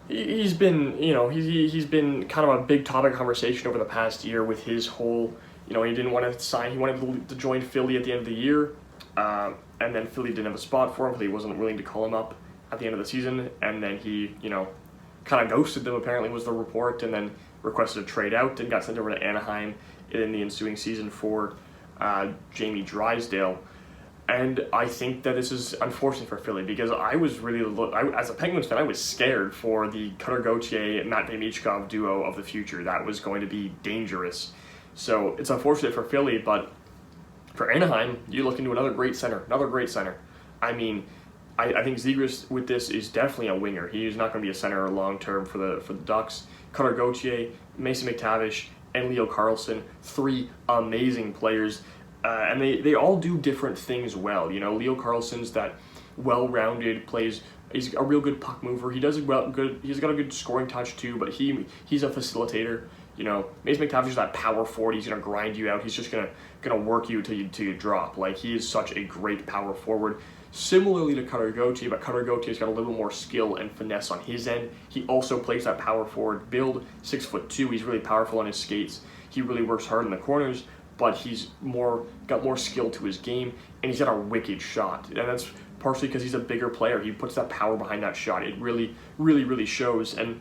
he's been kind of a big topic of conversation over the past year with his whole, he didn't want to sign, he wanted to join Philly at the end of the year, and then Philly didn't have a spot for him, Philly wasn't willing to call him up at the end of the season, and then he, kind of ghosted them, apparently was the report, and then requested a trade out and got sent over to Anaheim in the ensuing season for Jamie Drysdale. And I think that this is unfortunate for Philly because I was really, as a Penguins fan, I was scared for the Cutter Gauthier and Matt Demidov duo of the future. That was going to be dangerous. So it's unfortunate for Philly, but for Anaheim, you look into another great center. I mean, I think Zegras with this is definitely a winger. He is not going to be a center long term for the Ducks. Cutter Gauthier, Mason McTavish, and Leo Carlsson, 3 amazing players. And they all do different things well. Leo Carlson's that well-rounded, he's a real good puck mover. He's got a good scoring touch too, but he's a facilitator. Mason McTavish is that power forward. He's gonna grind you out. He's just gonna work you till you drop. Like, he is such a great power forward. Similarly to Cutter Gauthier, but Cutter Gauthier's got a little more skill and finesse on his end. He also plays that power forward build, 6'2". He's really powerful on his skates. He really works hard in the corners, but he's got more skill to his game, and he's got a wicked shot. And that's partially because he's a bigger player. He puts that power behind that shot. It really shows. And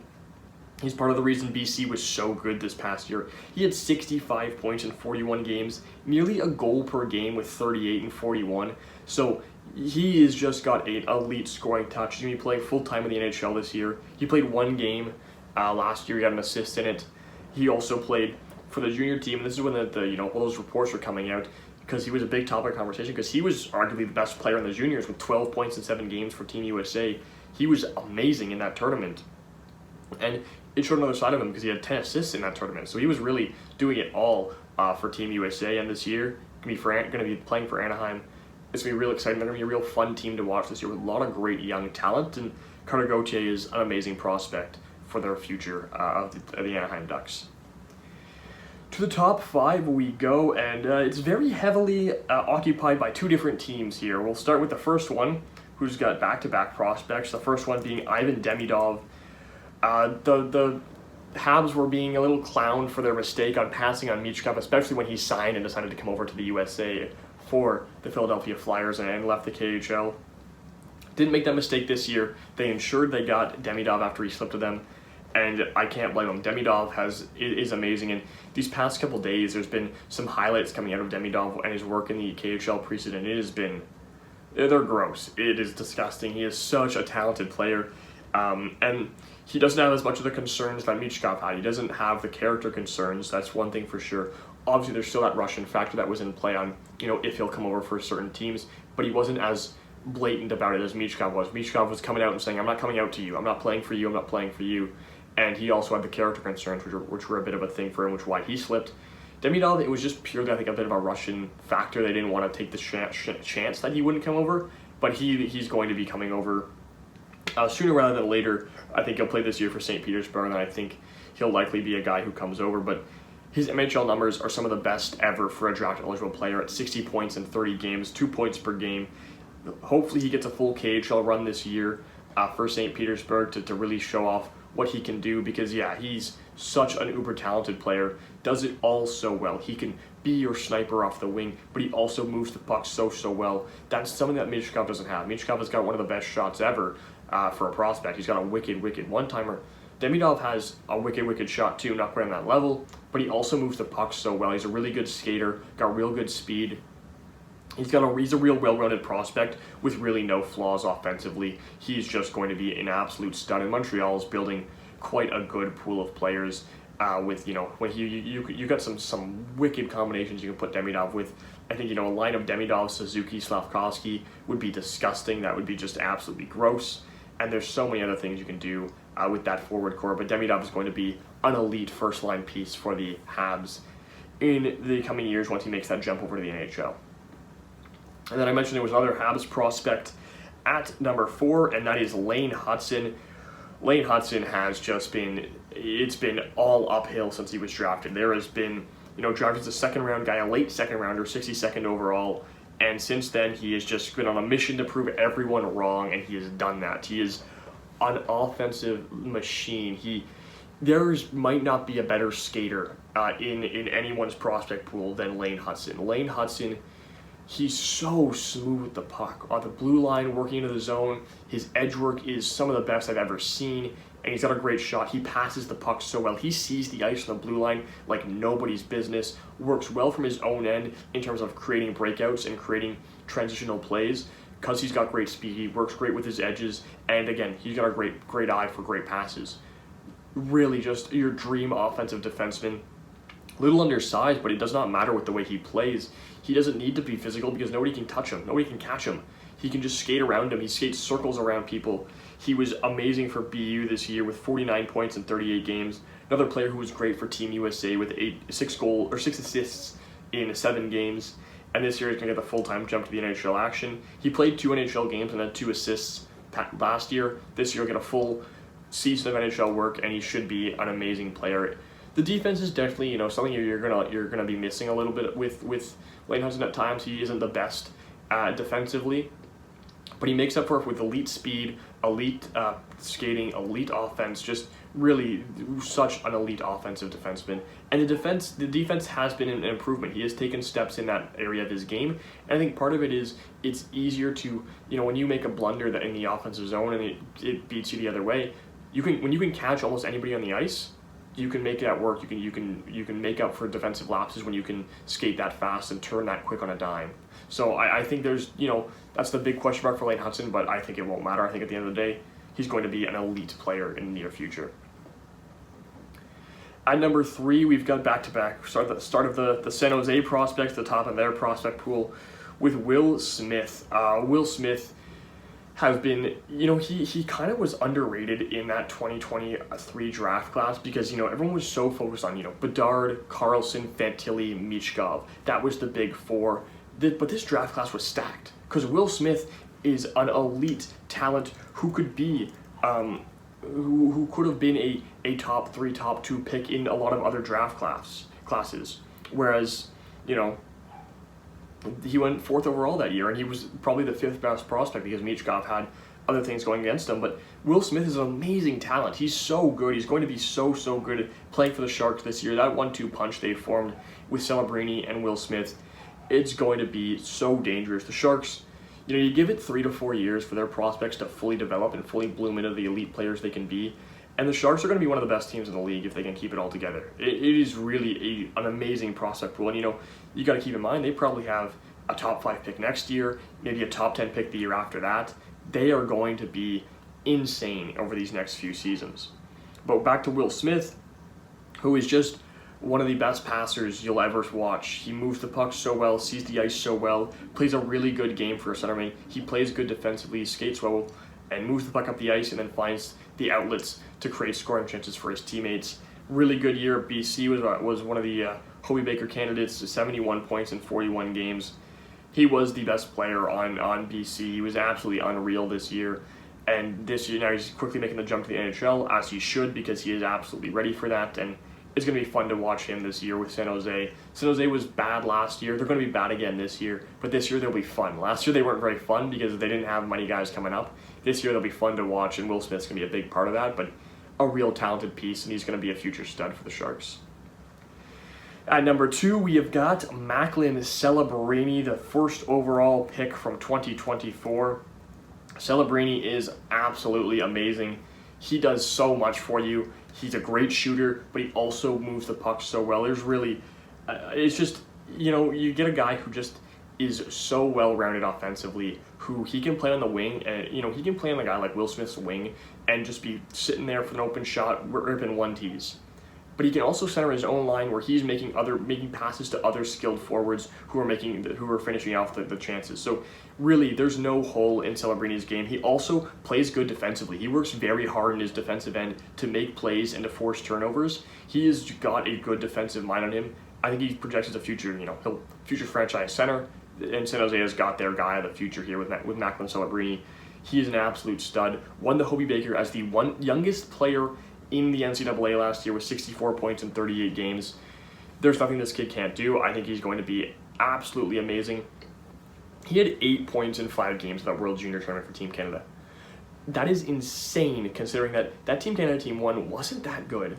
he's part of the reason BC was so good this past year. He had 65 points in 41 games, nearly a goal per game with 38 and 41. So he has just got an elite scoring touch. He's going to be playing full-time in the NHL this year. He played 1 game last year. He got an assist in it. He also played for the junior team, and this is when all those reports were coming out, because he was a big topic of conversation, because he was arguably the best player in the juniors with 12 points in 7 games for Team USA. He was amazing in that tournament. And it showed another side of him because he had 10 assists in that tournament. So he was really doing it all for Team USA. And this year, going to be playing for Anaheim. It's going to be real exciting. They're going to be a real fun team to watch this year with a lot of great young talent. And Cutter Gauthier is an amazing prospect for their future of the Anaheim Ducks. To the top 5 we go, and it's very heavily occupied by 2 different teams here. We'll start with the first one, who's got back-to-back prospects. The first one being Ivan Demidov. The Habs were being a little clowned for their mistake on passing on Michkov, especially when he signed and decided to come over to the USA for the Philadelphia Flyers and left the KHL. Didn't make that mistake this year. They ensured they got Demidov after he slipped to them, and I can't blame him. Demidov is amazing, and these past couple days there's been some highlights coming out of Demidov and his work in the KHL preseason. It has been, they're gross. It is disgusting. He is such a talented player, and he doesn't have as much of the concerns that Michkov had. He doesn't have the character concerns, that's one thing for sure. Obviously, there's still that Russian factor that was in play on, if he'll come over for certain teams, but he wasn't as blatant about it as Michkov was. Michkov was coming out and saying, I'm not coming out to you, I'm not playing for you, I'm not playing for you. And he also had the character concerns, which were a bit of a thing for him, which is why he slipped. Demidov, it was just purely, I think, a bit of a Russian factor. They didn't want to take the chance that he wouldn't come over, but he's going to be coming over sooner rather than later. I think he'll play this year for St. Petersburg, and I think he'll likely be a guy who comes over. But his MHL numbers are some of the best ever for a draft-eligible player at 60 points in 30 games, 2 points per game. Hopefully he gets a full KHL run this year for St. Petersburg to really show off what he can do, because he's such an uber talented player, does it all so well. He can be your sniper off the wing, but he also moves the puck so well. That's something that Michkov doesn't have. Michkov has got one of the best shots ever for a prospect. He's got a wicked one-timer. Demidov has a wicked shot too, not quite on that level, but he also moves the puck so well. He's a really good skater, got real good speed. He's a real well-rounded prospect with really no flaws offensively. He's just going to be an absolute stud, and Montreal is building quite a good pool of players with, when you got some wicked combinations you can put Demidov with. I think, a line of Demidov, Suzuki, Slavkovsky would be disgusting. That would be just absolutely gross. And there's so many other things you can do with that forward core, but Demidov is going to be an elite first-line piece for the Habs in the coming years once he makes that jump over to the NHL. And then I mentioned there was another Habs prospect at number 4, and that is Lane Hutson. Lane Hutson has just been all uphill since he was drafted. There has been, drafted as a second-round guy, a late second-rounder, 62nd overall, and since then he has just been on a mission to prove everyone wrong, and he has done that. He is an offensive machine. Might not be a better skater in anyone's prospect pool than Lane Hutson. Lane Hutson, he's so smooth with the puck. On the blue line, working into the zone, his edge work is some of the best I've ever seen, and he's got a great shot. He passes the puck so well. He sees the ice on the blue line like nobody's business, works well from his own end in terms of creating breakouts and creating transitional plays. Because he's got great speed, he works great with his edges, and again, he's got a great eye for great passes. Really just your dream offensive defenseman. Little undersized, but it does not matter with the way he plays. He doesn't need to be physical because nobody can touch him. Nobody can catch him. He can just skate around him. He skates circles around people. He was amazing for BU this year with 49 points in 38 games. Another player who was great for Team USA with 6 assists in 7 games. And this year he's going to get the full-time jump to the NHL action. He played 2 NHL games and had 2 assists last year. This year he'll get a full season of NHL work, and he should be an amazing player. The defense is definitely, something you're gonna be missing a little bit with Lane Hutson at times. He isn't the best defensively, but he makes up for it with elite speed, elite skating, elite offense. Just really such an elite offensive defenseman. And the defense has been an improvement. He has taken steps in that area of his game, and I think part of it is it's easier to, when you make a blunder that in the offensive zone and it beats you the other way. When you can catch almost anybody on the ice, you can make that work. You can make up for defensive lapses when you can skate that fast and turn that quick on a dime. So I think there's, that's the big question mark for Lane Hutson, but I think it won't matter. I think at the end of the day, he's going to be an elite player in the near future. At number 3, we've got back-to-back. Start of the San Jose prospects, the top of their prospect pool, with Will Smith. Will Smith has been, he kind of was underrated in that 2023 draft class because, everyone was so focused on, Bedard, Carlson, Fantilli, Michkov. That was the big 4. But this draft class was stacked because Will Smith is an elite talent who could be, who could have been a top 3, top 2 pick in a lot of other draft classes. Whereas, he went 4th overall that year, and he was probably the 5th best prospect because Michkov had other things going against him. But Will Smith is an amazing talent. He's so good. He's going to be so good at playing for the Sharks this year. That 1-2 punch they formed with Celebrini and Will Smith, it's going to be so dangerous. The Sharks, you give it 3 to 4 years for their prospects to fully develop and fully bloom into the elite players they can be. And the Sharks are going to be one of the best teams in the league if they can keep it all together. It is really an amazing prospect pool. And, you got to keep in mind, they probably have a top 5 pick next year, maybe a top 10 pick the year after that. They are going to be insane over these next few seasons. But back to Will Smith, who is just one of the best passers you'll ever watch. He moves the puck so well, sees the ice so well, plays a really good game for a centerman. He plays good defensively, skates well, and moves the puck up the ice and then finds the outlets to create scoring chances for his teammates. Really good year at BC, was one of the Hobey Baker candidates, 71 points in 41 games. He was the best player on BC. He was absolutely unreal this year. And this year, now he's quickly making the jump to the NHL, as he should, because he is absolutely ready for that. And it's going to be fun to watch him this year with San Jose. San Jose was bad last year. They're going to be bad again this year. But this year, they'll be fun. Last year, they weren't very fun because they didn't have many guys coming up. This year, they'll be fun to watch, and Will Smith's going to be a big part of that. But a real talented piece, and he's going to be a future stud for the Sharks. At number 2, we have got Macklin Celebrini, the first overall pick from 2024. Celebrini is absolutely amazing. He does so much for you. He's a great shooter, but he also moves the puck so well. There's really, it's just, you get a guy who just is so well-rounded offensively, who he can play on the wing, and he can play on a guy like Will Smith's wing and just be sitting there for an open shot, ripping 1-2s. But he can also center his own line where he's making passes to other skilled forwards who are finishing off the chances. So really, there's no hole in Celebrini's game. He also plays good defensively. He works very hard in his defensive end to make plays and to force turnovers. He has got a good defensive mind on him. I think he projects as a future, future franchise center. And San Jose has got their guy of the future here with Macklin Celebrini. He is an absolute stud. Won the Hobey Baker as the youngest player in the NCAA last year with 64 points in 38 games. There's nothing this kid can't do. I think he's going to be absolutely amazing. He had 8 points in 5 games at that World Junior Tournament for Team Canada. That is insane, considering that Team Canada Team 1 wasn't that good.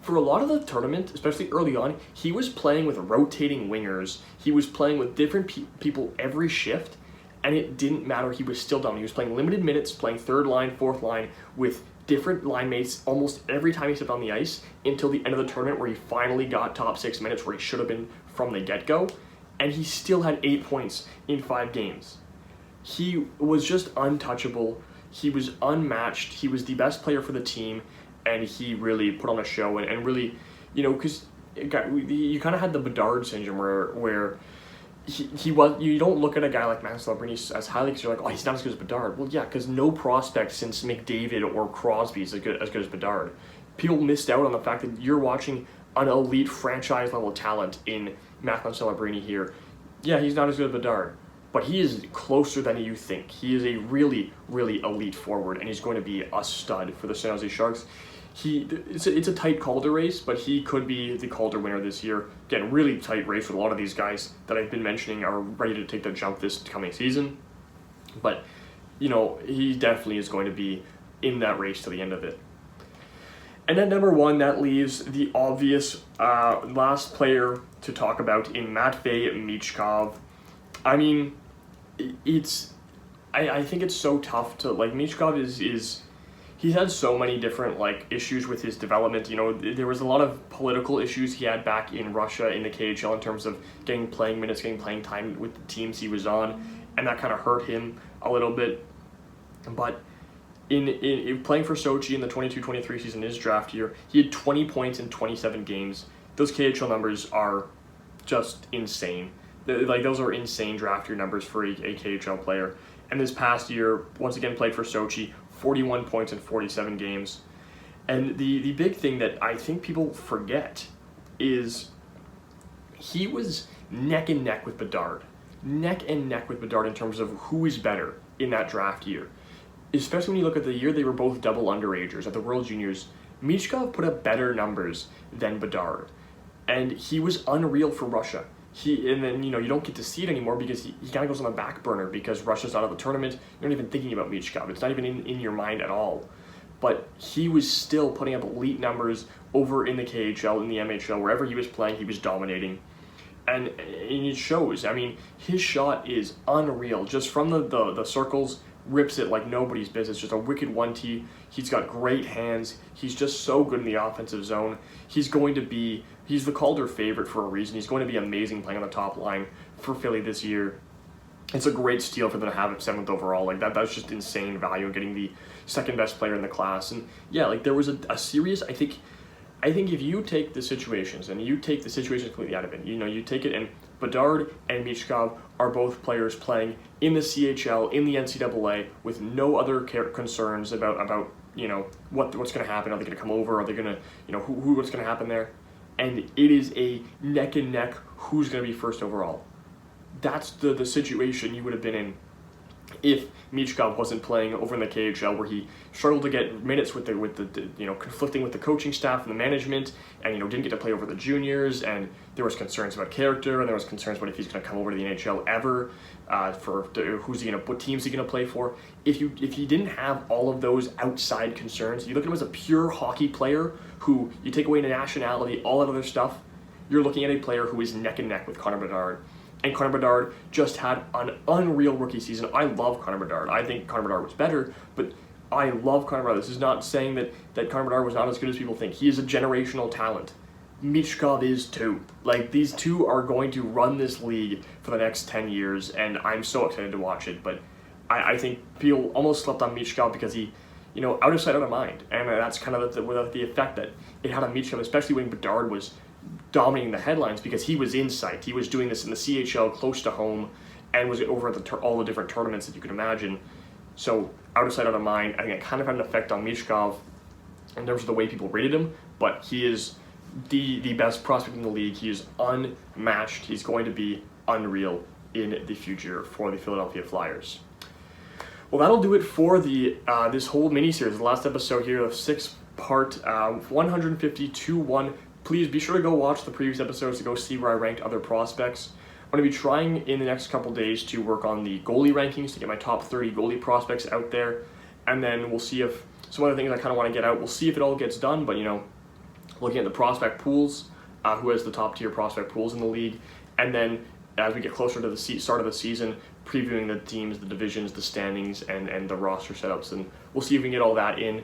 For a lot of the tournament, especially early on, he was playing with rotating wingers. He was playing with different people every shift, and it didn't matter. He was still dominant. He was playing limited minutes, playing third line, fourth line, with different line mates almost every time he stepped on the ice until the end of the tournament, where he finally got top 6 minutes where he should have been from the get-go, and he still had 8 points in 5 games. He was just untouchable. He was unmatched. He was the best player for the team, and he really put on a show, and really, because you kind of had the Bedard syndrome where he was. You don't look at a guy like Macklin Celebrini as highly because you're like, oh, he's not as good as Bedard. Well, yeah, because no prospect since McDavid or Crosby is as good as Bedard. People missed out on the fact that you're watching an elite franchise level talent in Macklin Celebrini here. Yeah, he's not as good as Bedard, but he is closer than you think. He is a really, really elite forward, and he's going to be a stud for the San Jose Sharks. It's a tight Calder race, but he could be the Calder winner this year. Again, really tight race with a lot of these guys that I've been mentioning are ready to take the jump this coming season. But, he definitely is going to be in that race to the end of it. And at number 1, that leaves the obvious last player to talk about in Matvei Michkov. I mean, I think it's so tough to, Michkov is he's had so many different issues with his development. There was a lot of political issues he had back in Russia in the KHL in terms of getting playing minutes, getting playing time with the teams he was on, and that kind of hurt him a little bit. But in playing for Sochi in the 22-23 season, his draft year, he had 20 points in 27 games. Those KHL numbers are just insane. Those are insane draft year numbers for a KHL player. And this past year, once again played for Sochi, 41 points in 47 games. And the big thing that I think people forget is he was neck and neck with Bedard. Neck and neck with Bedard in terms of who is better in that draft year. Especially when you look at the year they were both double underagers at the World Juniors. Michkov put up better numbers than Bedard. And he was unreal for Russia. And then, you don't get to see it anymore because he kind of goes on the back burner because Russia's out of the tournament. You're not even thinking about Michkov. It's not even in your mind at all. But he was still putting up elite numbers over in the KHL, in the MHL, wherever he was playing, he was dominating. And it shows. I mean, his shot is unreal. Just from the circles, rips it like nobody's business. Just a wicked 1-2. He's got great hands. He's just so good in the offensive zone. He's the Calder favorite for a reason. He's going to be amazing playing on the top line for Philly this year. It's a great steal for them to have him 7th overall. That's just insane value in getting the second best player in the class. And yeah, there was a series, I think, I think if you take the situations, and you take the situations completely out of it, you take it, and Bedard and Michkov are both players playing in the CHL, in the NCAA, with no other concerns about what's going to happen. Are they going to come over? Are they going to, what's going to happen there? And it is a neck and neck who's going to be first overall. That's the situation you would have been in if Michkov wasn't playing over in the KHL, where he struggled to get minutes with the conflicting with the coaching staff and the management, and didn't get to play over the juniors, and there was concerns about character, and there was concerns about if he's going to come over to the NHL ever, what teams he going to play for. If you didn't have all of those outside concerns, you look at him as a pure hockey player who you take away nationality, all that other stuff, you're looking at a player who is neck and neck with Connor Bedard. And Connor Bedard just had an unreal rookie season. I love Connor Bedard. I think Connor Bedard was better, but I love Connor Bedard. This is not saying that Connor Bedard was not as good as people think. He is a generational talent. Michkov is too. These two are going to run this league for the next 10 years, and I'm so excited to watch it. But I think people almost slept on Michkov because he, out of sight, out of mind. And that's kind of the effect that it had on Michkov, especially when Bedard was dominating the headlines, because he was in sight. He was doing this in the CHL, close to home, and was over at all the different tournaments that you could imagine. So out of sight, out of mind. I think it kind of had an effect on Michkov in terms of the way people rated him, but he is the best prospect in the league. He is unmatched. He's going to be unreal in the future for the Philadelphia Flyers. Well, that'll do it for this whole mini-series, the last episode here of 6-part 150-1. Please be sure to go watch the previous episodes to go see where I ranked other prospects. I'm going to be trying in the next couple days to work on the goalie rankings to get my top 30 goalie prospects out there. And then we'll see if some other things I kind of want to get out. We'll see if it all gets done. But, looking at the prospect pools, who has the top tier prospect pools in the league. And then as we get closer to the start of the season, previewing the teams, the divisions, the standings, and the roster setups. And we'll see if we can get all that in.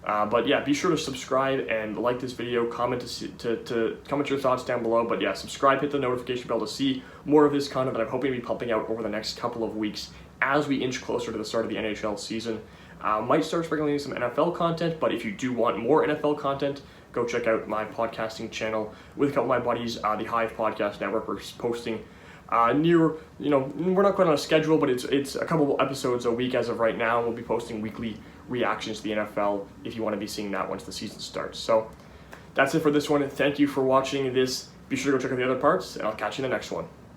But yeah, be sure to subscribe and like this video, comment to comment your thoughts down below. But yeah, subscribe, hit the notification bell to see more of this content that I'm hoping to be pumping out over the next couple of weeks as we inch closer to the start of the NHL season. Might start sprinkling some NFL content, but if you do want more NFL content, go check out my podcasting channel with a couple of my buddies, the Hive Podcast Network. We're posting we're not quite on a schedule, but it's a couple episodes a week as of right now. We'll be posting weekly reactions to the NFL if you want to be seeing that once the season starts. So that's it for this one. Thank you for watching this. Be sure to go check out the other parts, and I'll catch you in the next one.